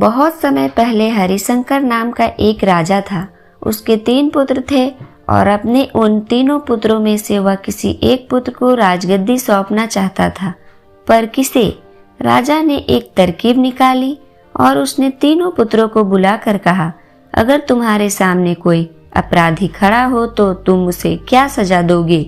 बहुत समय पहले हरिशंकर नाम का एक राजा था। उसके 3 पुत्र थे और अपने उन तीनों पुत्रों में से वह किसी एक पुत्र को राजगद्दी सौंपना चाहता था। पर किसे? राजा ने एक तरकीब निकाली और उसने तीनों पुत्रों को बुलाकर कहा, अगर तुम्हारे सामने कोई अपराधी खड़ा हो तो तुम उसे क्या सजा दोगे?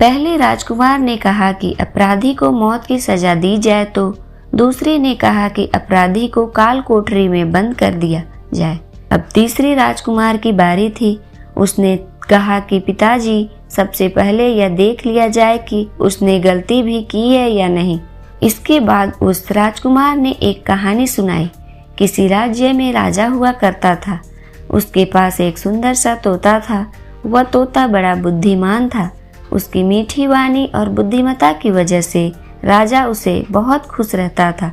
पहले राजकुमार ने कहा कि अपराधी को मौत की सजा दी जाए, तो दूसरे ने कहा कि अपराधी को काल कोठरी में बंद कर दिया जाए। अब तीसरे राजकुमार की बारी थी। उसने कहा कि पिताजी, सबसे पहले यह देख लिया जाए कि उसने गलती भी की है या नहीं। इसके बाद उस राजकुमार ने एक कहानी सुनाई। किसी राज्य में राजा हुआ करता था। उसके पास एक सुंदर सा तोता था। वह तोता बड़ा बुद्धिमान था। उसकी मीठी वाणी और बुद्धिमत्ता की वजह से राजा उसे बहुत खुश रहता था।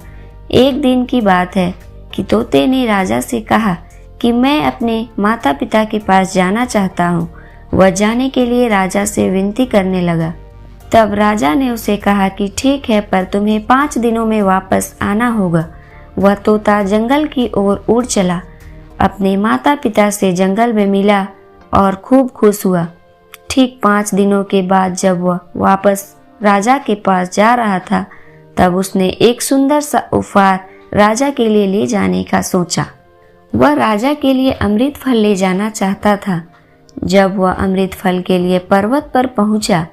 एक दिन की बात है कि तोते ने राजा से कहा कि मैं अपने माता पिता के पास जाना चाहता हूँ। वह जाने के लिए राजा से विनती करने लगा। तब राजा ने उसे कहा कि ठीक है, पर तुम्हें 5 दिनों में वापस आना होगा। वह तोता जंगल की ओर उड़ चला, अपने माता पिता से जंगल में मिला और खूब खुश हुआ। ठीक 5 दिनों के बाद जब वह वापस राजा के पास जा रहा था, तब उसने एक सुंदर सा उपहार राजा के लिए ले जाने का सोचा। वह राजा के लिए अमृत फल ले जाना चाहता था। जब वह अमृत फल के लिए पर्वत पर पहुंचा,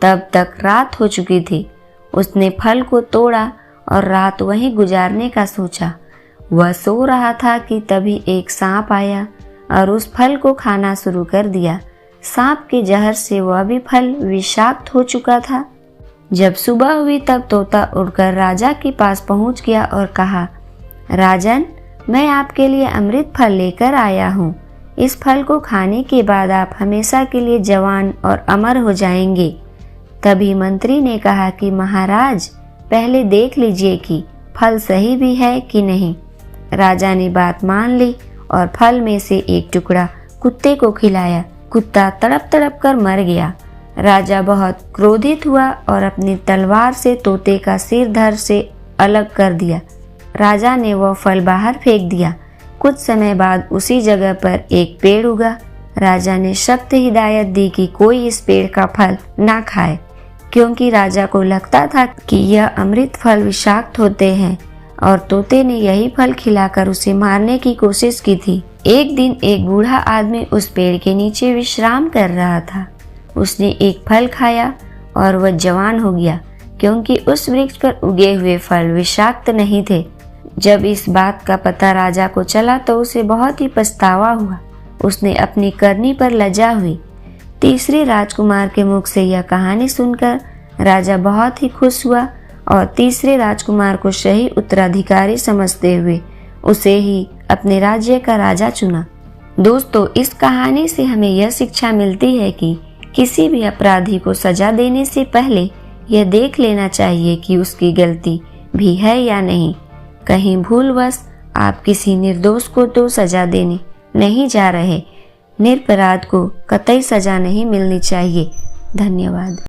तब तक रात हो चुकी थी। उसने फल को तोड़ा और रात वहीं गुजारने का सोचा। वह सो रहा था कि तभी एक सांप आया और उस फल को खाना शुरू कर दिया। सांप के जहर से वह भी फल विषाक्त हो चुका था। जब सुबह हुई तब तोता उड़कर राजा के पास पहुंच गया और कहा, राजन, मैं आपके लिए अमृत फल लेकर आया हूँ। इस फल को खाने के बाद आप हमेशा के लिए जवान और अमर हो जाएंगे। तभी मंत्री ने कहा कि महाराज, पहले देख लीजिए कि फल सही भी है कि नहीं। राजा ने बात मान ली और फल में से एक टुकड़ा कुत्ते को खिलाया। कुत्ता तड़प तड़प कर मर गया। राजा बहुत क्रोधित हुआ और अपनी तलवार से तोते का सिर धड़ से अलग कर दिया। राजा ने वह फल बाहर फेंक दिया। कुछ समय बाद उसी जगह पर एक पेड़ उगा। राजा ने सख्त हिदायत दी कि कोई इस पेड़ का फल ना खाए, क्योंकि राजा को लगता था कि यह अमृत फल विषाक्त होते हैं और तोते ने यही फल खिलाकर उसे मारने की कोशिश की थी। एक दिन एक बूढ़ा आदमी उस पेड़ के नीचे विश्राम कर रहा था। उसने एक फल खाया और वह जवान हो गया, क्योंकि उस वृक्ष पर उगे हुए फल विषाक्त नहीं थे। जब इस बात का पता राजा को चला तो उसे बहुत ही पछतावा हुआ। उसने अपनी करनी पर लज्जा हुई। तीसरे राजकुमार के मुख से यह कहानी सुनकर राजा बहुत ही खुश हुआ और तीसरे राजकुमार को सही उत्तराधिकारी समझते हुए उसे ही अपने राज्य का राजा चुना। दोस्तों, इस कहानी से हमें यह शिक्षा मिलती है कि किसी भी अपराधी को सजा देने से पहले यह देख लेना चाहिए कि उसकी गलती भी है या नहीं। कहीं भूलवश आप किसी निर्दोष को तो सजा देने नहीं जा रहे। निरपराध को कतई सजा नहीं मिलनी चाहिए। धन्यवाद।